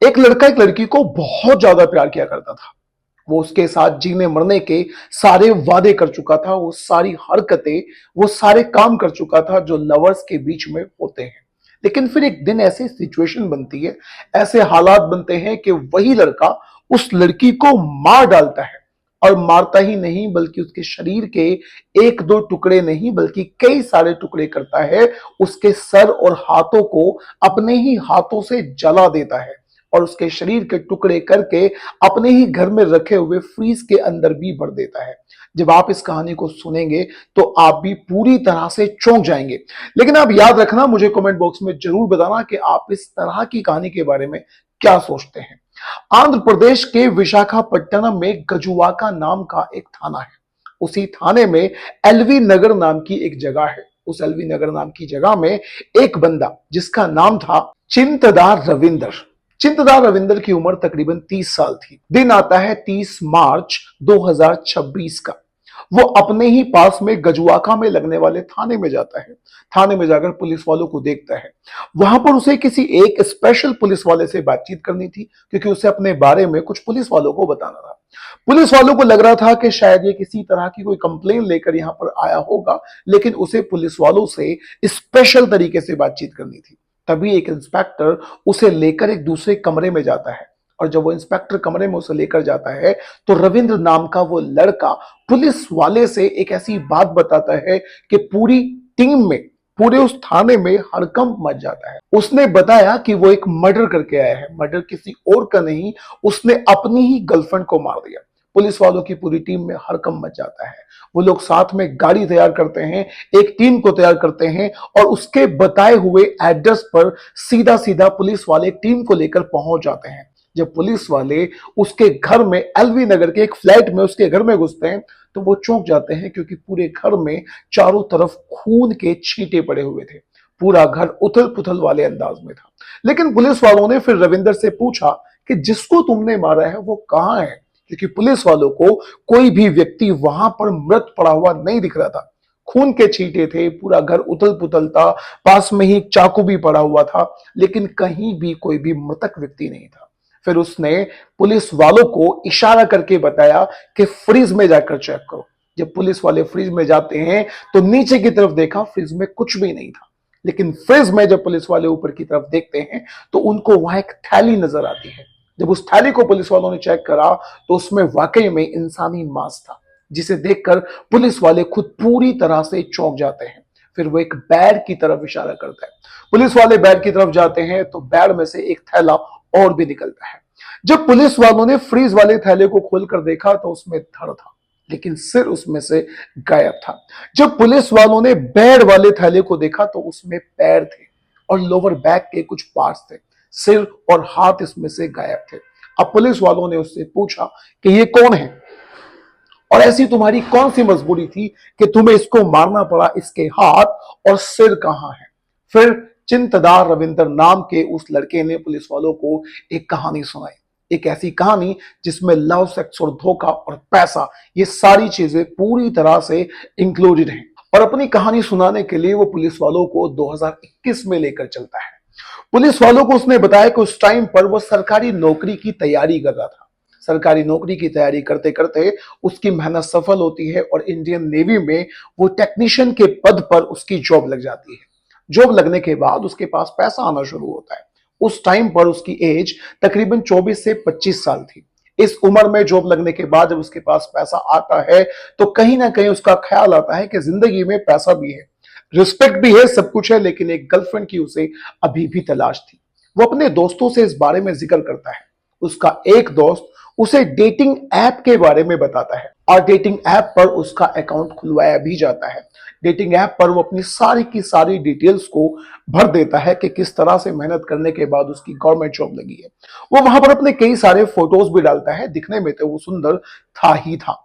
एक लड़का एक लड़की को बहुत ज्यादा प्यार किया करता था। वो उसके साथ जीने मरने के सारे वादे कर चुका था, वो सारी हरकतें, वो सारे काम कर चुका था जो लवर्स के बीच में होते हैं। लेकिन फिर एक दिन ऐसी सिचुएशन बनती है, ऐसे हालात बनते हैं कि वही लड़का उस लड़की को मार डालता है। और मारता ही नहीं बल्कि उसके शरीर के एक दो टुकड़े नहीं बल्कि कई सारे टुकड़े करता है। उसके सर और हाथों को अपने ही हाथों से जला देता है और उसके शरीर के टुकड़े करके अपने ही घर में रखे हुए फ्रीज के अंदर भी भर देता है। जब आप इस कहानी को सुनेंगे तो आप भी पूरी तरह से चौंक जाएंगे। लेकिन आप याद रखना, मुझे कमेंट बॉक्स में जरूर बताना कि आप इस तरह की कहानी के बारे में क्या सोचते हैं। आंध्र प्रदेश के विशाखापट्टनम में गजुवाका नाम का एक थाना है। उसी थाने में एलवी नगर नाम की एक जगह है। उस एलवी नगर नाम की जगह में एक बंदा जिसका नाम था चिंतदार रविंदर। चिंतदार रविंदर की उम्र तकरीबन 30 साल थी। दिन आता है 30 मार्च 2026 का। वो अपने ही पास में गजुआका में लगने वाले थाने में जाता है। थाने में जाकर पुलिस वालों को देखता है। वहां पर उसे किसी एक स्पेशल पुलिस वाले से बातचीत करनी थी, क्योंकि उसे अपने बारे में कुछ पुलिस वालों को बताना था। पुलिस वालों को लग रहा था कि शायद ये किसी तरह की कोई कंप्लेन लेकर यहां पर आया होगा, लेकिन उसे पुलिस वालों से स्पेशल तरीके से बातचीत करनी थी। तभी एक इंस्पेक्टर उसे लेकर एक दूसरे कमरे में जाता है। और जब वो इंस्पेक्टर कमरे में उसे लेकर जाता है तो रविंद्र नाम का वो लड़का पुलिस वाले से एक ऐसी बात बताता है कि पूरी टीम में, पूरे उस थाने में हड़कंप मच जाता है। उसने बताया कि वो एक मर्डर करके आया है। मर्डर किसी और का नहीं, उसने अपनी ही गर्लफ्रेंड को मार दिया। पुलिस वालों की पूरी टीम में हड़कंप मच जाता है। वो लोग साथ में गाड़ी तैयार करते हैं, एक टीम को तैयार करते हैं और उसके बताए हुए एड्रेस पर सीधा सीधा पुलिस वाले टीम को लेकर पहुंच जाते हैं। जब पुलिस वाले उसके घर में, एलवी नगर के एक फ्लैट में उसके घर में घुसते हैं तो वो चौंक जाते हैं, क्योंकि पूरे घर में चारों तरफ खून के छींटे पड़े हुए थे। पूरा घर उथल पुथल वाले अंदाज में था। लेकिन पुलिस वालों ने फिर रविंदर से पूछा कि जिसको तुमने मारा है वो कहां है, क्योंकि पुलिस वालों को कोई भी व्यक्ति वहां पर मृत पड़ा हुआ नहीं दिख रहा था। खून के छींटे थे, पूरा घर उथल पुथल था, पास में ही चाकू भी पड़ा हुआ था, लेकिन कहीं भी कोई भी मृतक व्यक्ति नहीं था। फिर उसने पुलिस वालों को इशारा करके बताया कि फ्रिज में जाकर चेक करो। जब पुलिस वाले फ्रिज में जाते हैं तो नीचे की तरफ देखा, फ्रिज में कुछ भी नहीं था। लेकिन फ्रिज में जब पुलिस वाले ऊपर की तरफ देखते हैं तो उनको वहां एक थैली नजर आती है। जब उस थैली को पुलिस वालों ने चेक करा तो उसमें वाकई में इंसानी मांस था, जिसे देखकर पुलिस वाले खुद पूरी तरह से चौंक जाते हैं। फिर वो एक बैग की तरफ इशारा करता है। पुलिस वाले बैग की तरफ जाते हैं तो बैग में से एक थैला और भी निकलता है। जब पुलिस वालों ने फ्रीज वाले थैले को खोलकर देखा तो उसमें धड़ था, लेकिन सिर उसमें से गायब था। जब पुलिस वालों ने बैग वाले थैले को देखा तो उसमें पैर थे और लोअर बैक के कुछ पार्ट्स थे। सिर और हाथ इसमें से गायब थे। अब पुलिस वालों ने उससे पूछा कि ये कौन है और ऐसी तुम्हारी कौन सी मजबूरी थी कि तुम्हें इसको मारना पड़ा, इसके हाथ और सिर कहां है। फिर चिंतदार रविंदर नाम के उस लड़के ने पुलिस वालों को एक कहानी सुनाई। एक ऐसी कहानी जिसमें लव, सेक्स और धोखा और पैसा, ये सारी चीजें पूरी तरह से इंक्लूडेड हैं। और अपनी कहानी सुनाने के लिए वो पुलिस वालों को 2021 में लेकर चलता है। पुलिस वालों को उसने बताया कि उस टाइम पर वो सरकारी नौकरी की तैयारी कर रहा था। सरकारी नौकरी की तैयारी करते करते उसकी मेहनत सफल होती है और इंडियन नेवी में वो टेक्नीशियन के पद पर उसकी जॉब लग जाती है। जॉब लगने के बाद उसके पास पैसा आना शुरू होता है। उस टाइम पर उसकी एज तकरीबन 24 से 25 साल थी। इस उम्र में जॉब लगने के बाद जब उसके पास पैसा आता है तो कहीं ना कहीं उसका ख्याल आता है कि जिंदगी में पैसा भी है, रिस्पेक्ट भी है, सब कुछ है, लेकिन एक गर्लफ्रेंड की उसे अभी भी तलाश थी। वो अपने दोस्तों से इस बारे में जिक्र करता है। उसका एक दोस्त उसे डेटिंग ऐप के बारे में बताता है और डेटिंग ऐप पर उसका अकाउंट खुलवाया भी जाता है। डेटिंग ऐप पर वो अपनी सारी की सारी डिटेल्स को भर देता है कि किस तरह से मेहनत करने के बाद उसकी गवर्नमेंट जॉब लगी है। वो वहां पर अपने कई सारे फोटोज भी डालता है। दिखने में तो वो सुंदर था ही था।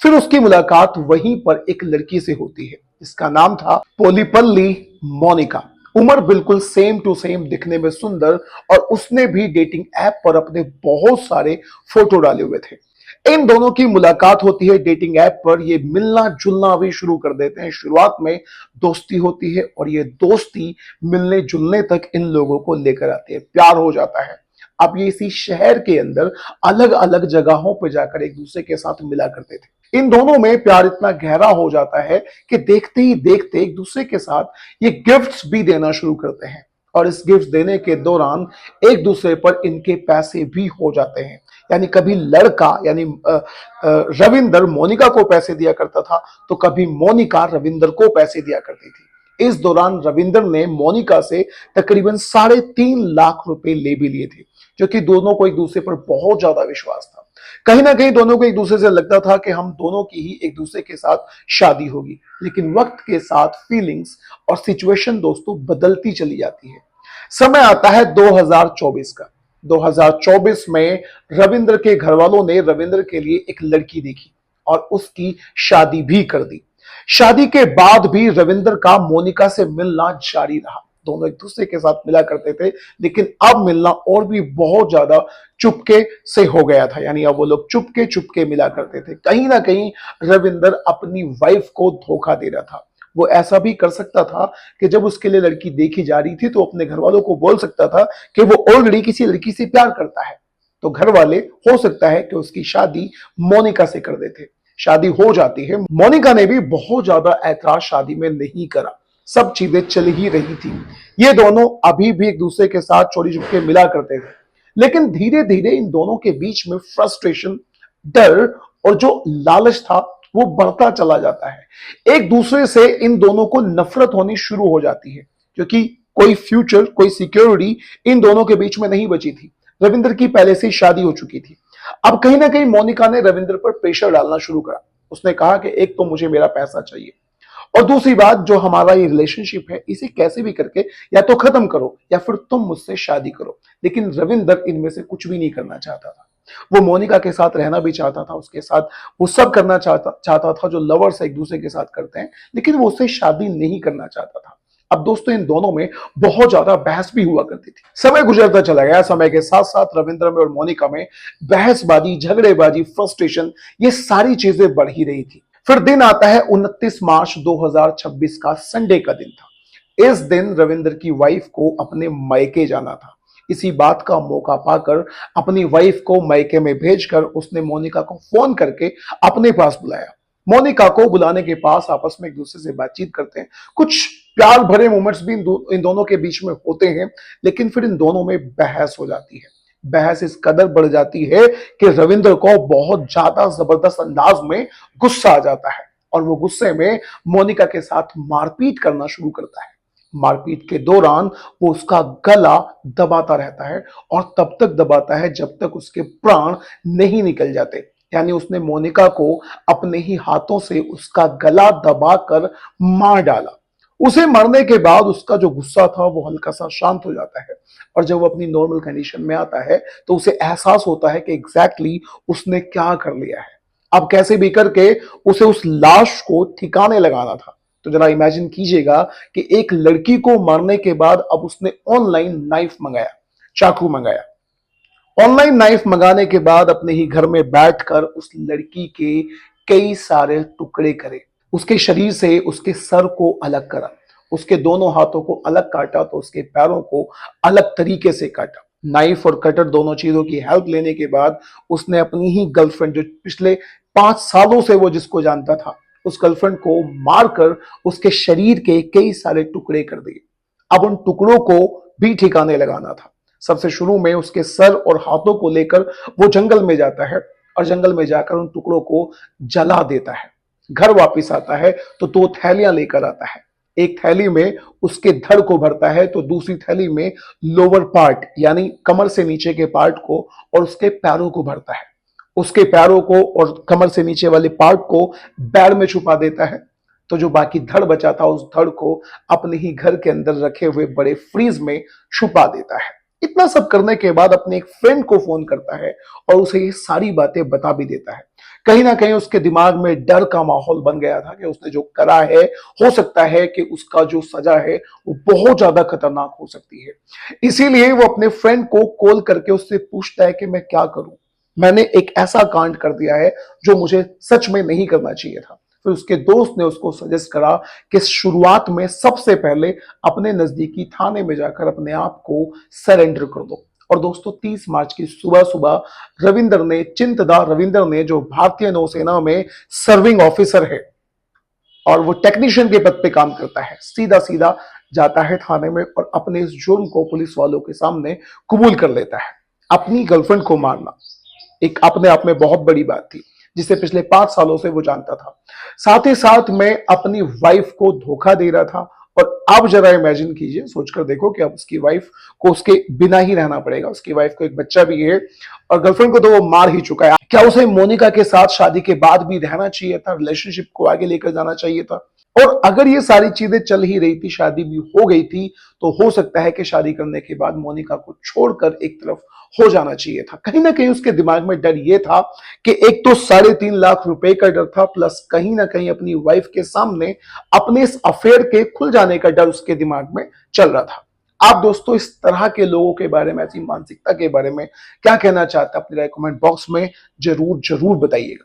फिर उसकी मुलाकात वहीं पर एक लड़की से होती है जिसका नाम था पोलीपल्ली मोनिका। उम्र बिल्कुल सेम टू सेम, दिखने में सुंदर, और उसने भी डेटिंग ऐप पर अपने बहुत सारे फोटो डाले हुए थे। इन दोनों की मुलाकात होती है डेटिंग ऐप पर। ये मिलना जुलना भी शुरू कर देते हैं। शुरुआत में दोस्ती होती है और ये दोस्ती मिलने जुलने तक इन लोगों को लेकर आती है। प्यार हो जाता है। अब ये इसी शहर के अंदर अलग अलग जगहों पर जाकर एक दूसरे के साथ मिला करते थे। इन दोनों में प्यार इतना गहरा हो जाता है कि देखते ही देखते एक दूसरे के साथ ये गिफ्ट्स भी देना शुरू करते हैं, और इस गिफ्ट देने के दौरान एक दूसरे पर इनके पैसे भी हो जाते हैं। यानी कभी लड़का यानी रविंदर मोनिका को पैसे दिया करता था, तो कभी मोनिका रविंदर को पैसे दिया करती थी। इस दौरान रविंदर ने मोनिका से तकरीबन 3.5 लाख रुपए ले भी लिए थे, जो कि दोनों को एक दूसरे पर बहुत ज्यादा विश्वास था। कहीं ना कहीं दोनों को एक दूसरे से लगता था कि हम दोनों की ही एक दूसरे के साथ शादी होगी। लेकिन वक्त के साथ फीलिंग्स और सिचुएशन दोस्तों बदलती चली जाती है। समय आता है 2024 का। 2024 में रविंद्र के घर वालों ने रविंद्र के लिए एक लड़की देखी और उसकी शादी भी कर दी। शादी के बाद भी रविंद्र का मोनिका से मिलना जारी रहा। दोनों एक दूसरे के साथ मिला करते थे, लेकिन अब मिलना और भी बहुत ज्यादा चुपके से हो गया था। यानी अब वो लोग चुपके चुपके मिला करते थे। कहीं ना कहीं रविंद्र अपनी वाइफ को धोखा दे रहा था। वो ऐसा भी कर सकता था कि जब उसके लिए लड़की देखी जा रही थी तो अपने घर वालों को बोल सकता था कि वो ऑलरेडी किसी लड़की से प्यार करता है, तो घर वाले हो सकता है कि उसकी शादी मोनिका से कर देते। शादी हो जाती है। मोनिका ने भी बहुत ज्यादा ऐतराज शादी में नहीं करा, सब चीजें चल ही रही थी। ये दोनों अभी भी एक दूसरे के साथ चोरी छुपके मिला करते थे, लेकिन धीरे धीरे इन दोनों के बीच में फ्रस्ट्रेशन, डर और जो लालच था वो बढ़ता चला जाता है। एक दूसरे से इन दोनों को नफरत होनी शुरू हो जाती है, क्योंकि कोई फ्यूचर, कोई सिक्योरिटी इन दोनों के बीच में नहीं बची थी। रविंद्र की पहले से शादी हो चुकी थी। अब कहीं ना कहीं मोनिका ने रविंद्र पर प्रेशर डालना शुरू करा। उसने कहा कि एक तो मुझे मेरा पैसा चाहिए, और दूसरी बात, जो हमारा ये रिलेशनशिप है इसे कैसे भी करके या तो खत्म करो या फिर तुम मुझसे शादी करो। लेकिन रविंदर इनमें से कुछ भी नहीं करना चाहता था। वो मोनिका के साथ रहना भी चाहता था, उसके साथ वो सब करना चाहता था जो लवर्स एक दूसरे के साथ करते हैं, लेकिन वो उससे शादी नहीं करना चाहता था। अब दोस्तों इन दोनों में बहुत ज्यादा बहस भी हुआ करती थी। समय गुजरता चला गया। समय के साथ साथ रविंद्र में और मोनिका में बहसबाजी, झगड़ेबाजी, फ्रस्ट्रेशन, ये सारी चीजें बढ़ ही रही थी। फिर दिन आता है 29 मार्च 2026 का, संडे का दिन था। इस दिन रविंद्र की वाइफ को अपने मायके जाना था। इसी बात का मौका पाकर अपनी वाइफ को मायके में भेजकर उसने मोनिका को फोन करके अपने पास बुलाया। मोनिका को बुलाने के पास आपस में एक दूसरे से बातचीत करते हैं। कुछ प्यार भरे मोमेंट्स भी इन दोनों के बीच में होते हैं, लेकिन फिर इन दोनों में बहस हो जाती है। बहस इस कदर बढ़ जाती है कि रविंद्र को बहुत ज्यादा जबरदस्त अंदाज में गुस्सा आ जाता है, और वो गुस्से में मोनिका के साथ मारपीट करना शुरू करता है। मारपीट के दौरान वो उसका गला दबाता रहता है, और तब तक दबाता है जब तक उसके प्राण नहीं निकल जाते। यानी उसने मोनिका को अपने ही हाथों से उसका गला दबाकर मार डाला। उसे मरने के बाद उसका जो गुस्सा था वो हल्का सा शांत हो जाता है, और जब वो अपनी नॉर्मल कंडीशन में आता है तो उसे एहसास होता है कि एग्जैक्टली उसने क्या कर लिया है। अब कैसे भी करके उसे उस लाश को ठिकाने लगाना था। तो जरा इमेजिन कीजिएगा कि एक लड़की को मारने के बाद अब उसने ऑनलाइन नाइफ मंगाया, चाकू मंगाया। ऑनलाइन नाइफ मंगाने के बाद अपने ही घर में बैठकर उस लड़की के कई सारे टुकड़े करे। उसके शरीर से उसके सर को अलग करा, उसके दोनों हाथों को अलग काटा, तो उसके पैरों को अलग तरीके से काटा। नाइफ और कटर दोनों चीजों की हेल्प लेने के बाद उसने अपनी ही गर्लफ्रेंड, जो पिछले 5 सालों से वो जिसको जानता था, उस गर्लफ्रेंड को मारकर उसके शरीर के कई सारे टुकड़े कर दिए। अब उन टुकड़ों को भी ठिकाने लगाना था। सबसे शुरू में उसके सर और हाथों को लेकर वो जंगल में जाता है, और जंगल में जाकर उन टुकड़ों को जला देता है। घर वापस आता है तो 2 थैलियां लेकर आता है। एक थैली में उसके धड़ को भरता है, तो दूसरी थैली में लोअर पार्ट यानी कमर से नीचे के पार्ट को और उसके पैरों को भरता है। उसके पैरों को और कमर से नीचे वाले पार्ट को बैग में छुपा देता है। तो जो बाकी धड़ बचा था उस धड़ को अपने ही घर के अंदर रखे हुए बड़े फ्रीज में छुपा देता है। इतना सब करने के बाद अपने एक फ्रेंड को फोन करता है और उसे ये सारी बातें बता भी देता है। कहीं ना कहीं उसके दिमाग में डर का माहौल बन गया था कि उसने जो करा है, हो सकता है कि उसका जो सजा है वो बहुत ज्यादा खतरनाक हो सकती है। इसीलिए वो अपने फ्रेंड को कॉल करके उससे पूछता है कि मैं क्या करूं, मैंने एक ऐसा कांड कर दिया है जो मुझे सच में नहीं करना चाहिए था। फिर उसके दोस्त ने उसको सजेस्ट करा कि शुरुआत में सबसे पहले अपने नजदीकी थाने में जाकर अपने आप को सरेंडर कर दो, और दोस्तों 30 मार्च की सुबह सुबह चिंतदा रविंदर ने, जो भारतीय नौसेना में सर्विंग ऑफिसर है और वो टेक्नीशियन के पद पे काम करता है, सीधा सीधा जाता है थाने में और अपने इस जुर्म को पुलिस वालों के सामने कबूल कर लेता है। अपनी गर्लफ्रेंड को मारना एक अपने आप में बहुत बड़ी बात थी, जिसे पिछले 5 सालों से वो जानता था। साथ ही साथ में अपनी वाइफ को धोखा दे रहा था। और आप जरा इमेजिन कीजिए, सोचकर देखो कि अब उसकी वाइफ को उसके बिना ही रहना पड़ेगा। उसकी वाइफ को एक बच्चा भी है और गर्लफ्रेंड को तो वो मार ही चुका है। क्या उसे मोनिका के साथ शादी के बाद भी रहना चाहिए था, रिलेशनशिप को आगे लेकर जाना चाहिए था? और अगर ये सारी चीजें चल ही रही थी, शादी भी हो गई थी, तो हो सकता है कि शादी करने के बाद मोनिका को छोड़कर एक तरफ हो जाना चाहिए था। कहीं ना कहीं उसके दिमाग में डर ये था कि एक तो 3.5 लाख रुपए का डर था, प्लस कहीं ना कहीं अपनी वाइफ के सामने अपने इस अफेयर के खुल जाने का डर उसके दिमाग में चल रहा था। आप दोस्तों इस तरह के लोगों के बारे में, ऐसी मानसिकता के बारे में क्या कहना चाहते हैं? अपनी राय कमेंट बॉक्स में जरूर जरूर बताइएगा।